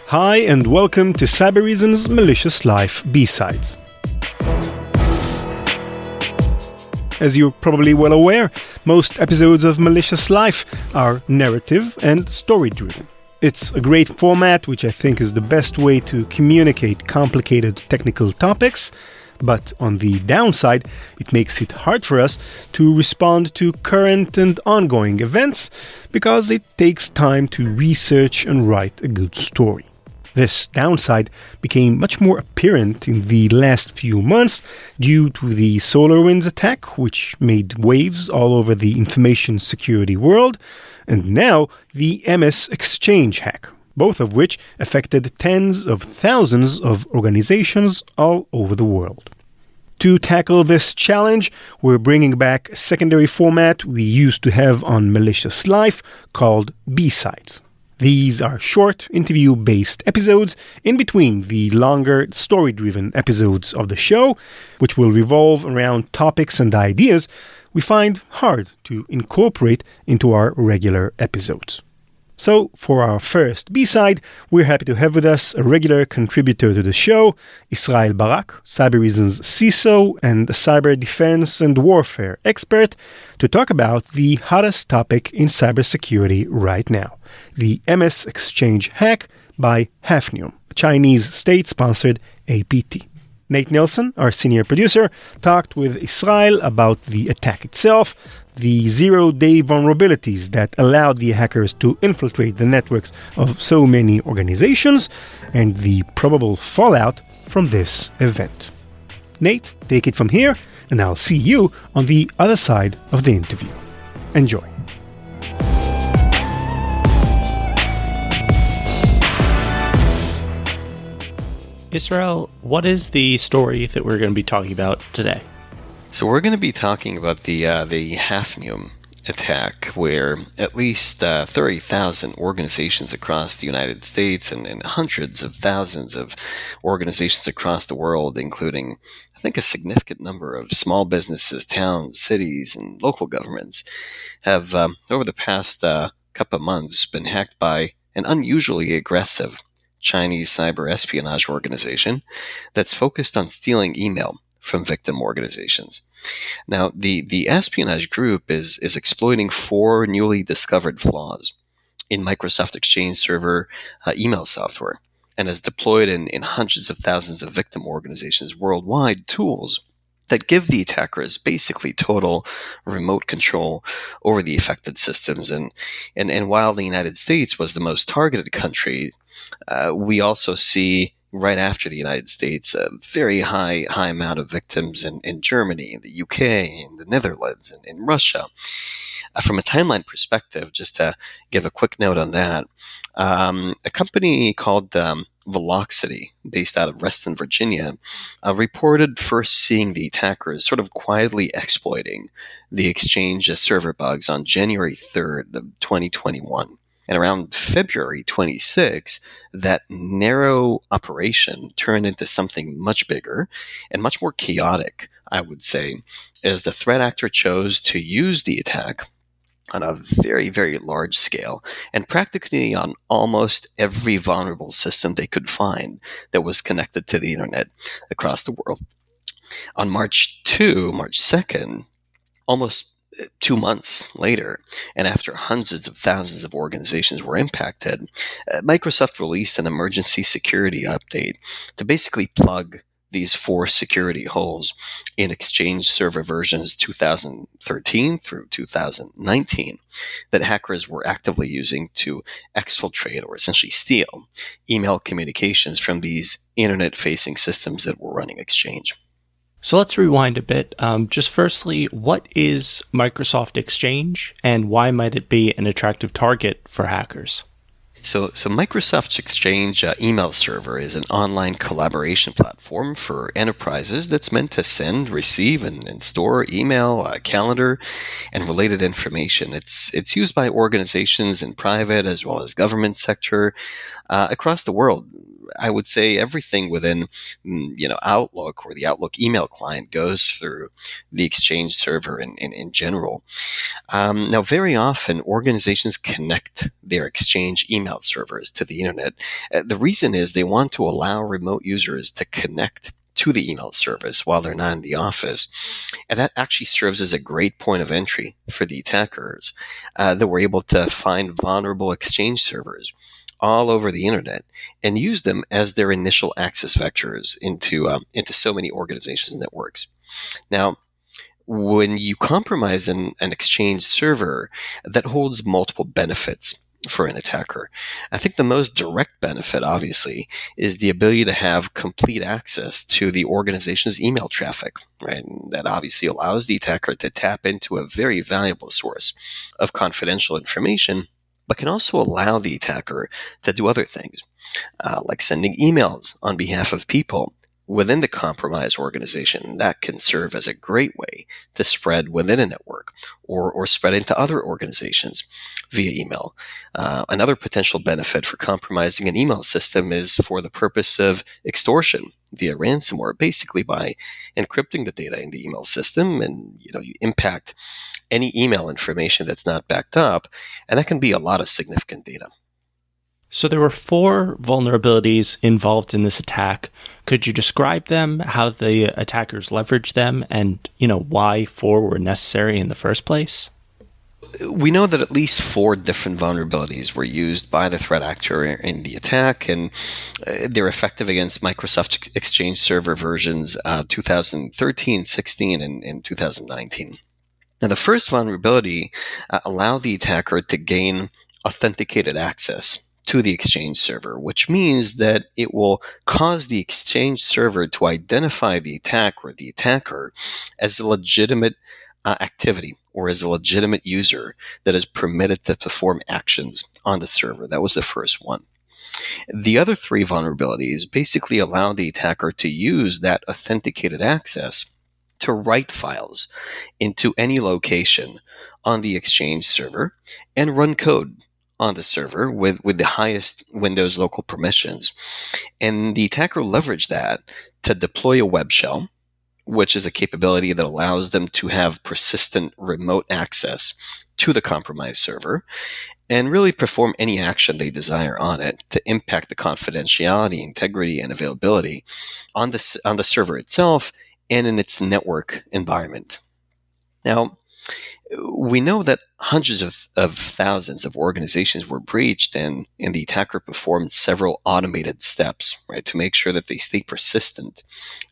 Hi and welcome to Cybereason's Malicious Life B-Sides. As you're probably well aware, most episodes of Malicious Life are narrative and story-driven. It's a great format which I think is the best way to communicate complicated technical topics, but on the downside, it makes it hard for us to respond to current and ongoing events because it takes time to research and write a good story. This downside became much more apparent in the last few months due to the SolarWinds attack, which made waves all over the information security world, and now the MS Exchange hack, both of which affected tens of thousands of organizations all over the world. To tackle this challenge, we're bringing back a secondary format we used to have on Malicious Life called B-Sides. These are short, interview-based episodes in between the longer, story-driven episodes of the show, which will revolve around topics and ideas we find hard to incorporate into our regular episodes. So, for our first B-side, we're happy to have with us a regular contributor to the show, Israel Barak, Cybereason's CISO and a cyber defense and warfare expert, to talk about the hottest topic in cybersecurity right now, the MS Exchange hack by Hafnium, a Chinese state-sponsored APT. Nate Nelson, our senior producer, talked with Israel about the attack itself, the zero-day vulnerabilities that allowed the hackers to infiltrate the networks of so many organizations, and the probable fallout from this event. Nate, take it from here, and I'll see you on the other side of the interview. Enjoy. Israel, what is the story that we're going to be talking about today? So we're going to be talking about the Hafnium Attack, where at least 30,000 organizations across the United States and hundreds of thousands of organizations across the world, including, I think, a significant number of small businesses, towns, cities, and local governments, have, over the past couple of months, been hacked by an unusually aggressive Chinese cyber espionage organization that's focused on stealing email from victim organizations. Now, the espionage group is exploiting four newly discovered flaws in Microsoft Exchange Server email software and has deployed in hundreds of thousands of victim organizations worldwide tools that give the attackers basically total remote control over the affected systems. And while the United States was the most targeted country, we also see right after the United States a very high amount of victims in Germany, in the UK, in the Netherlands, and in Russia. From a timeline perspective, just to give a quick note on that, a company called Velocity, based out of Reston, Virginia, reported first seeing the attackers sort of quietly exploiting the Exchange server bugs on January 3rd of 2021. And around February 26, that narrow operation turned into something much bigger and much more chaotic, I would say, as the threat actor chose to use the attack on a very, very large scale and practically on almost every vulnerable system they could find that was connected to the internet across the world. On March 2nd, almost 2 months later, and after hundreds of thousands of organizations were impacted, Microsoft released an emergency security update to basically plug these four security holes in Exchange Server versions 2013 through 2019 that hackers were actively using to exfiltrate or essentially steal email communications from these internet-facing systems that were running Exchange. So let's rewind a bit. Just firstly, what is Microsoft Exchange and why might it be an attractive target for hackers? So Microsoft's Exchange email server is an online collaboration platform for enterprises that's meant to send, receive, and store email, calendar, and related information. It's used by organizations in private as well as government sector across the world, I would say everything within, Outlook or the Outlook email client goes through the Exchange server in general. Now, very often organizations connect their Exchange email servers to the internet. The reason is they want to allow remote users to connect to the email service while they're not in the office. And that actually serves as a great point of entry for the attackers that were able to find vulnerable Exchange servers all over the internet and use them as their initial access vectors into so many organizations' networks. Now, when you compromise an Exchange server, that holds multiple benefits for an attacker. I think the most direct benefit, obviously, is the ability to have complete access to the organization's email traffic, right? And that obviously allows the attacker to tap into a very valuable source of confidential information, but can also allow the attacker to do other things, like sending emails on behalf of people within the compromised organization. That can serve as a great way to spread within a network or spread into other organizations via email. Another potential benefit for compromising an email system is for the purpose of extortion via ransomware, basically by encrypting the data in the email system, and you impact any email information that's not backed up, and that can be a lot of significant data. So there were 4 vulnerabilities involved in this attack. Could you describe them, how the attackers leveraged them, and why 4 were necessary in the first place? We know that at least 4 different vulnerabilities were used by the threat actor in the attack, and they're effective against Microsoft Exchange Server versions 2013, 16, and 2019. Now, the first vulnerability allowed the attacker to gain authenticated access to the Exchange server, which means that it will cause the Exchange server to identify the attack or the attacker as a legitimate activity or as a legitimate user that is permitted to perform actions on the server. That was the first one. The other 3 vulnerabilities basically allow the attacker to use that authenticated access to write files into any location on the Exchange server and run code on the server with the highest Windows local permissions. And the attacker leveraged that to deploy a web shell, which is a capability that allows them to have persistent remote access to the compromised server and really perform any action they desire on it to impact the confidentiality, integrity, and availability on the server itself and in its network environment. Now, we know that hundreds of thousands of organizations were breached, and the attacker performed several automated steps, right, to make sure that they stay persistent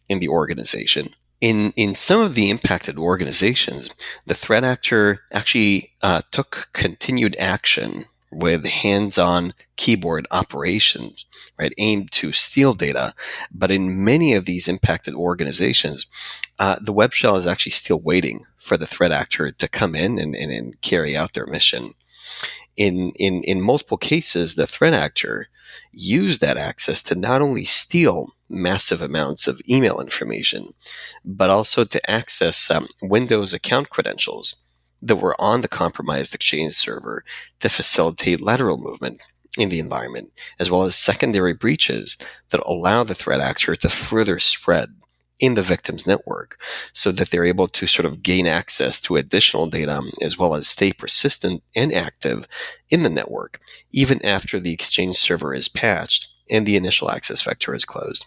in the organization. In some of the impacted organizations, the threat actor actually took continued action with hands-on keyboard operations, right, aimed to steal data. But in many of these impacted organizations, the web shell is actually still waiting for the threat actor to come in and carry out their mission. In multiple cases, the threat actor used that access to not only steal massive amounts of email information, but also to access Windows account credentials that were on the compromised Exchange server to facilitate lateral movement in the environment, as well as secondary breaches that allow the threat actor to further spread in the victim's network so that they're able to sort of gain access to additional data as well as stay persistent and active in the network even after the Exchange server is patched and the initial access vector is closed.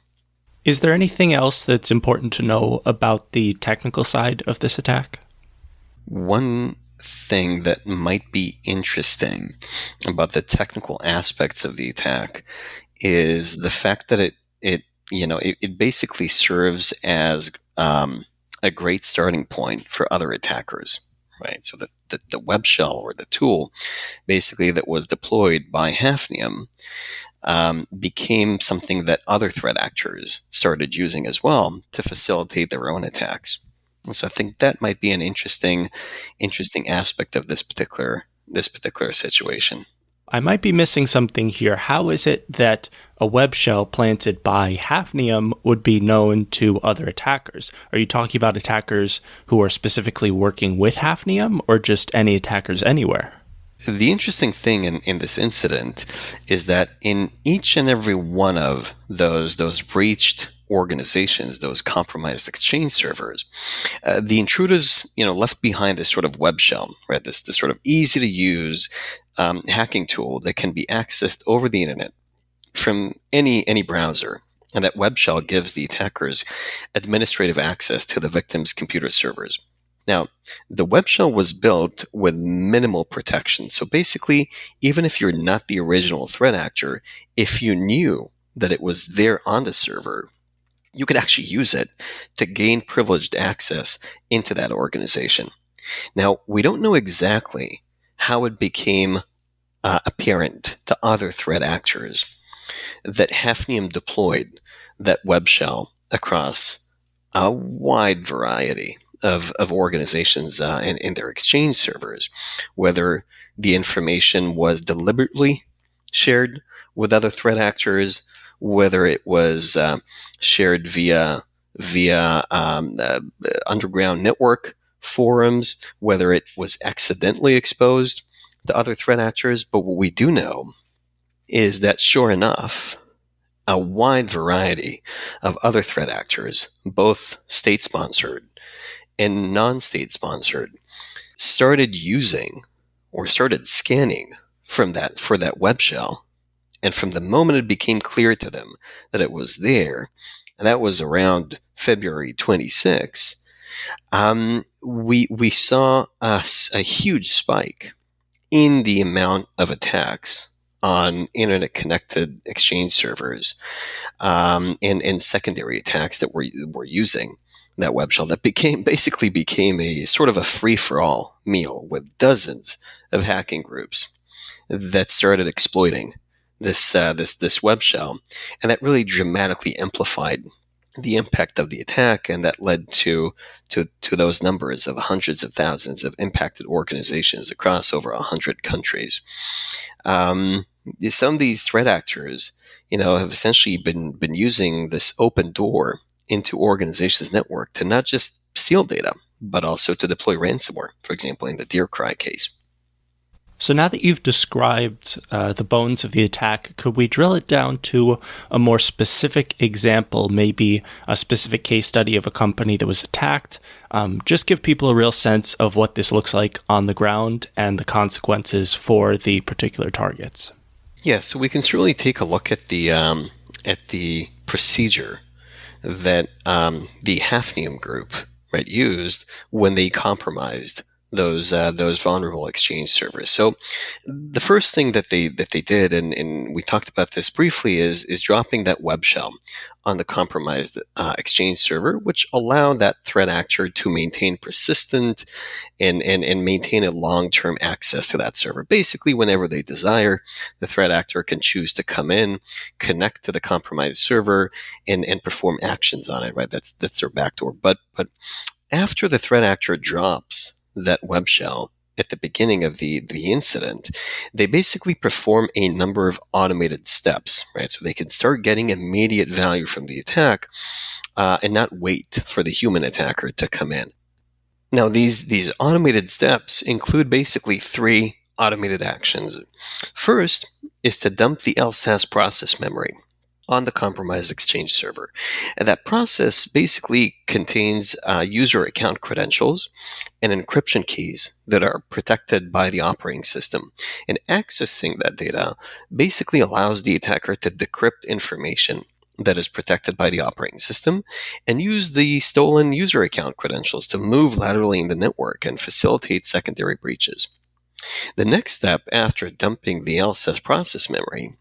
Is there anything else that's important to know about the technical side of this attack? One thing that might be interesting about the technical aspects of the attack is the fact that it basically serves as a great starting point for other attackers, right? So the web shell or the tool basically that was deployed by Hafnium became something that other threat actors started using as well to facilitate their own attacks. And so I think that might be an interesting aspect of this particular situation. I might be missing something here. How is it that a web shell planted by Hafnium would be known to other attackers? Are you talking about attackers who are specifically working with Hafnium or just any attackers anywhere? The interesting thing in this incident is that in each and every one of those breached organizations, those compromised exchange servers, the intruders, left behind this sort of web shell, right? This sort of easy to use hacking tool that can be accessed over the internet from any browser. And that web shell gives the attackers administrative access to the victim's computer servers. Now, the web shell was built with minimal protection. So basically, even if you're not the original threat actor, if you knew that it was there on the server, you could actually use it to gain privileged access into that organization. Now, we don't know exactly how it became apparent to other threat actors that Hafnium deployed that web shell across a wide variety of organizations in their exchange servers, whether the information was deliberately shared with other threat actors, whether it was shared via underground network forums, whether it was accidentally exposed to other threat actors. But what we do know is that, sure enough, a wide variety of other threat actors, both state-sponsored and non-state sponsored, started using or started scanning for that web shell. And from the moment it became clear to them that it was there, and that was around February 26, we saw a huge spike in the amount of attacks on internet-connected exchange servers and secondary attacks that were using that web shell that basically became a sort of a free-for-all meal with dozens of hacking groups that started exploiting this web shell, and that really dramatically amplified the impact of the attack, and that led to those numbers of hundreds of thousands of impacted organizations across over 100 countries. Some of these threat actors, have essentially been using this open door into organizations' network to not just steal data, but also to deploy ransomware, for example, in the DearCry case. So now that you've described the bones of the attack, could we drill it down to a more specific example, maybe a specific case study of a company that was attacked? Just give people a real sense of what this looks like on the ground and the consequences for the particular targets. Yeah, so we can certainly take a look at the procedure that the Hafnium group used when they compromised those vulnerable exchange servers. So the first thing that they did, and we talked about this briefly, is dropping that web shell on the compromised exchange server, which allowed that threat actor to maintain persistent and maintain a long-term access to that server. Basically, whenever they desire, the threat actor can choose to come in, connect to the compromised server, and perform actions on it. Right, that's their backdoor. But after the threat actor drops that web shell at the beginning of the incident, they basically perform a number of automated steps, right? So they can start getting immediate value from the attack and not wait for the human attacker to come in. Now, these automated steps include basically three automated actions. First is to dump the LSAS process memory on the compromised exchange server. And that process basically contains user account credentials and encryption keys that are protected by the operating system. And accessing that data basically allows the attacker to decrypt information that is protected by the operating system and use the stolen user account credentials to move laterally in the network and facilitate secondary breaches. The next step after dumping the LSAS process memory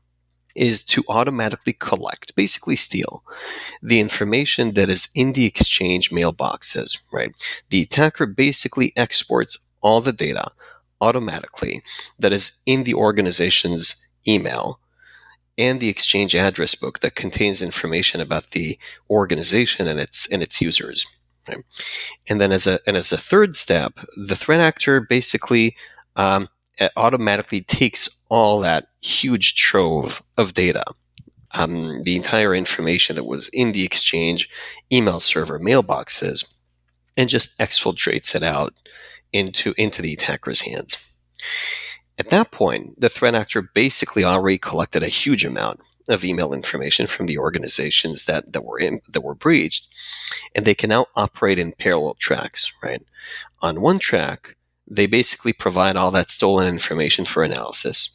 is to automatically collect, basically steal, the information that is in the exchange mailboxes, right? The attacker basically exports all the data automatically that is in the organization's email and the exchange address book that contains information about the organization and its users. Right? And then as a third step, the threat actor basically automatically takes all that huge trove of data, the entire information that was in the exchange email server mailboxes, and just exfiltrates it out into the attacker's hands. At that point, the threat actor basically already collected a huge amount of email information from the organizations that were breached, and they can now operate in parallel tracks, right? On one track, they basically provide all that stolen information for analysis.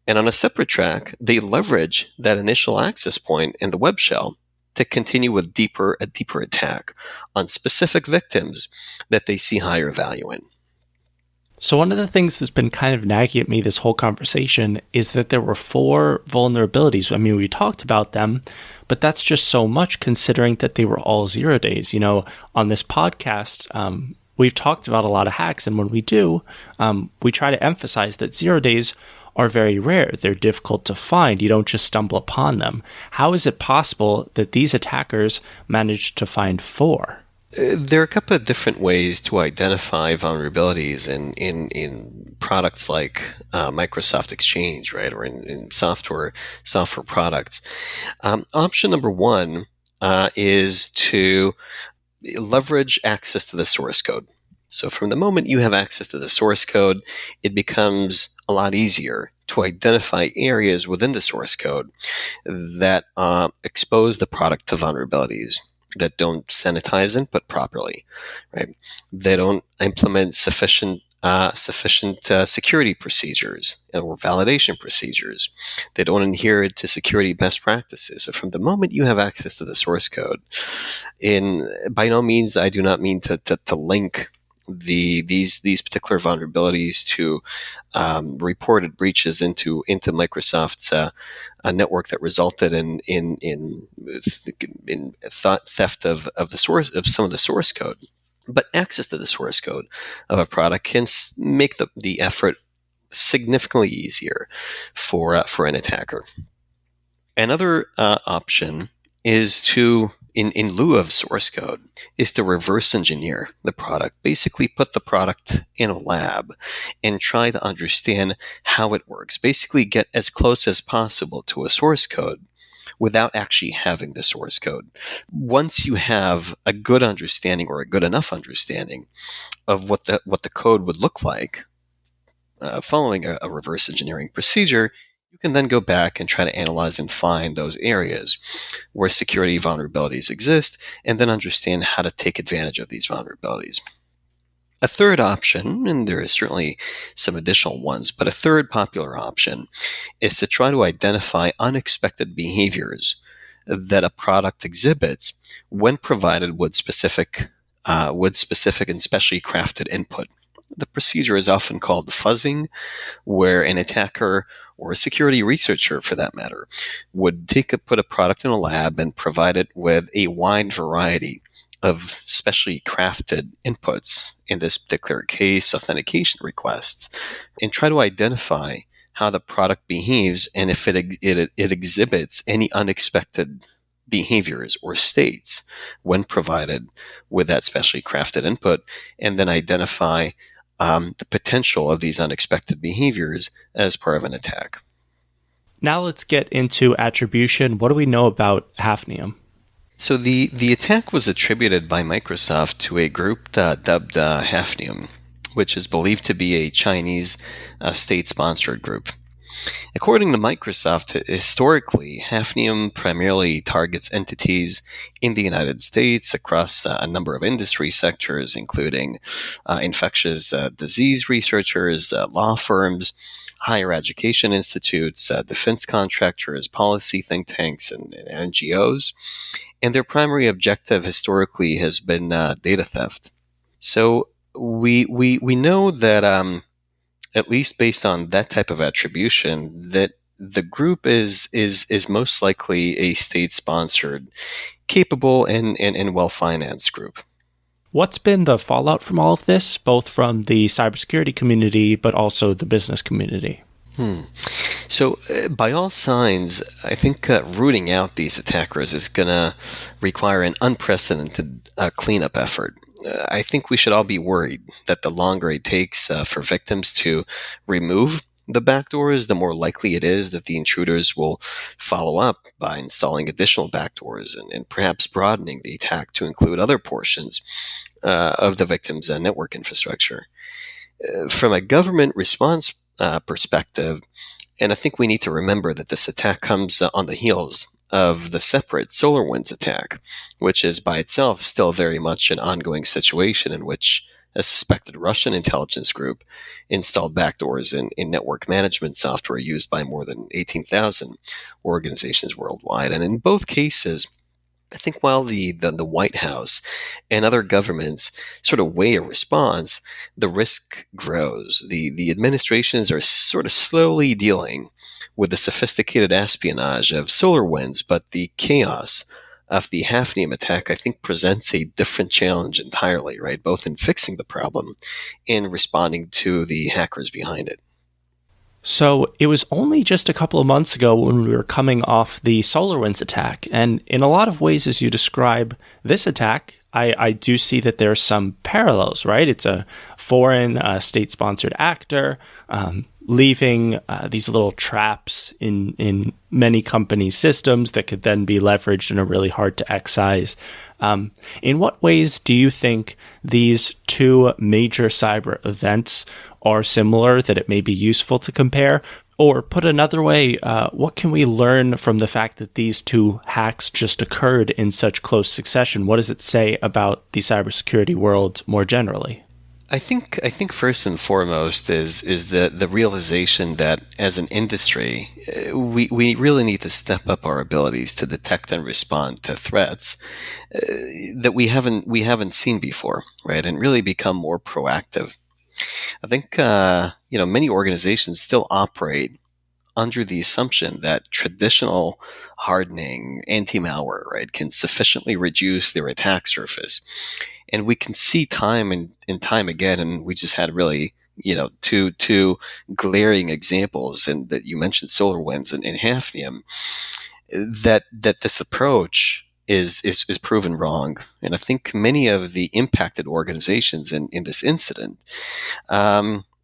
And on a separate track, they leverage that initial access point in the web shell to continue with a deeper attack on specific victims that they see higher value in. So one of the things that's been kind of nagging at me this whole conversation is that there were 4 vulnerabilities. I mean, we talked about them, but that's just so much considering that they were all 0 days. You know, on this podcast, we've talked about a lot of hacks, and when we do, we try to emphasize that 0 days are very rare. They're difficult to find. You don't just stumble upon them. How is it possible that these attackers managed to find 4? There are a couple of different ways to identify vulnerabilities in products like Microsoft Exchange, right, or in software products. Option number one is to leverage access to the source code. So from the moment you have access to the source code, it becomes a lot easier to identify areas within the source code that expose the product to vulnerabilities, that don't sanitize input properly, right? They don't implement sufficient security procedures or validation procedures. They don't adhere to security best practices. So from the moment you have access to the source code, by no means I do not mean to link these particular vulnerabilities to reported breaches into Microsoft's network that resulted in theft of some of the source code. But access to the source code of a product can make the effort significantly easier for an attacker. Another option is to, in lieu of source code, is to reverse engineer the product. Basically put the product in a lab and try to understand how it works. Basically get as close as possible to a source code without actually having the source code. Once you have a good understanding or a good enough understanding of what the code would look like, following a reverse engineering procedure, you can then go back and try to analyze and find those areas where security vulnerabilities exist, and then understand how to take advantage of these vulnerabilities. A third option, and there is certainly some additional ones, but a third popular option is to try to identify unexpected behaviors that a product exhibits when provided with specific and specially crafted input. The procedure is often called fuzzing, where an attacker or a security researcher, for that matter, would put a product in a lab and provide it with a wide variety of specially crafted inputs, in this particular case, authentication requests, and try to identify how the product behaves and if it exhibits any unexpected behaviors or states when provided with that specially crafted input, and then identify the potential of these unexpected behaviors as part of an attack. Now let's get into attribution. What do we know about Hafnium? So the attack was attributed by Microsoft to a group dubbed Hafnium, which is believed to be a Chinese state-sponsored group. According to Microsoft, historically, Hafnium primarily targets entities in the United States across a number of industry sectors, including infectious disease researchers, law firms, higher education institutes, defense contractors, policy think tanks, and NGOs. And their primary objective historically has been data theft. So we know that at least based on that type of attribution, that the group is most likely a state-sponsored, capable and well-financed group. What's been the fallout from all of this, both from the cybersecurity community, but also the business community? So by all signs, I think rooting out these attackers is going to require an unprecedented cleanup effort. I think we should all be worried that the longer it takes for victims to remove the backdoors, the more likely it is that the intruders will follow up by installing additional backdoors and perhaps broadening the attack to include other portions of the victim's network infrastructure. From a government response perspective. And I think we need to remember that this attack comes on the heels of the separate SolarWinds attack, which is by itself still very much an ongoing situation in which a suspected Russian intelligence group installed backdoors in network management software used by more than 18,000 organizations worldwide. And in both cases, I think while the White House and other governments sort of weigh a response, the risk grows. The administrations are sort of slowly dealing with the sophisticated espionage of SolarWinds, but the chaos of the Hafnium attack, I think, presents a different challenge entirely, right? Both in fixing the problem and responding to the hackers behind it. So it was only just a couple of months ago when we were coming off the SolarWinds attack. And in a lot of ways, as you describe this attack, I do see that there are some parallels, right? It's a foreign state-sponsored actor leaving these little traps in many companies' systems that could then be leveraged and are really hard to excise. In what ways do you think these two major cyber events are similar, that it may be useful to compare? Or put another way, what can we learn from the fact that these two hacks just occurred in such close succession? What does it say about the cybersecurity world more generally? I think first and foremost is the realization that as an industry, we really need to step up our abilities to detect and respond to threats that we haven't seen before, right? And really become more proactive. I think many organizations still operate under the assumption that traditional hardening, anti-malware, right, can sufficiently reduce their attack surface. And we can see time and time again, and we just had really, two glaring examples, and that you mentioned SolarWinds and Hafnium, that this approach is proven wrong. And I think many of the impacted organizations in this incident,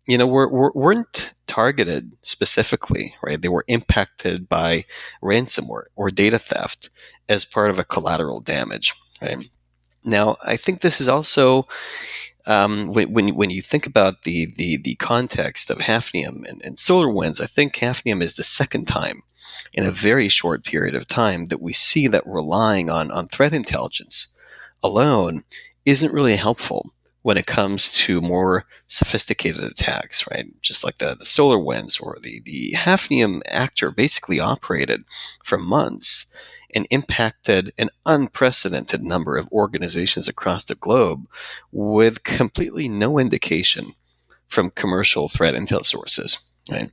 weren't targeted specifically, right? They were impacted by ransomware or data theft as part of a collateral damage, right? Now, I think this is also when you think about the context of Hafnium and SolarWinds. I think Hafnium is the second time in a very short period of time that we see that relying on threat intelligence alone isn't really helpful when it comes to more sophisticated attacks, right? Just like the SolarWinds or the Hafnium actor basically operated for months and impacted an unprecedented number of organizations across the globe with completely no indication from commercial threat intel sources. Right?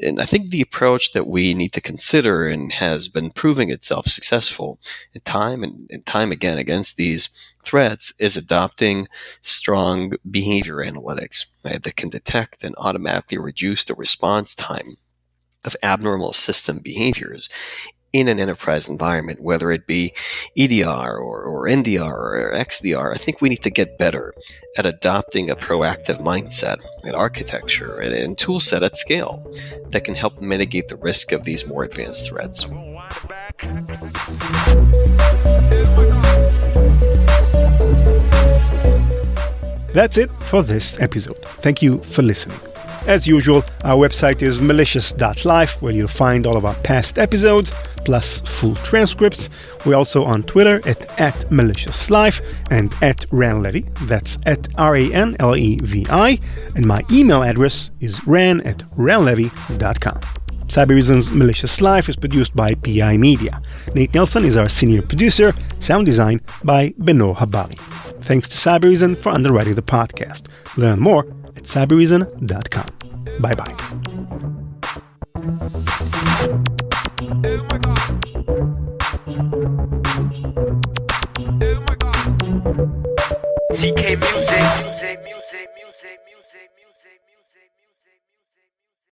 And I think the approach that we need to consider, and has been proving itself successful time and time again against these threats, is adopting strong behavior analytics, right, that can detect and automatically reduce the response time of abnormal system behaviors in an enterprise environment, whether it be EDR or NDR or XDR. I think we need to get better at adopting a proactive mindset and architecture and tool set at scale that can help mitigate the risk of these more advanced threats. That's it for this episode. Thank you for listening. As usual, our website is malicious.life, where you'll find all of our past episodes, plus full transcripts. We're also on Twitter at @maliciouslife and @ranlevi. That's @RANLEVI. And my email address is ran@ranlevi.com. Cybereason's Malicious Life is produced by PI Media. Nate Nelson is our senior producer. Sound design by Beno Habari. Thanks to Cybereason for underwriting the podcast. Learn more at cybereason.com. Bye-bye. CK music.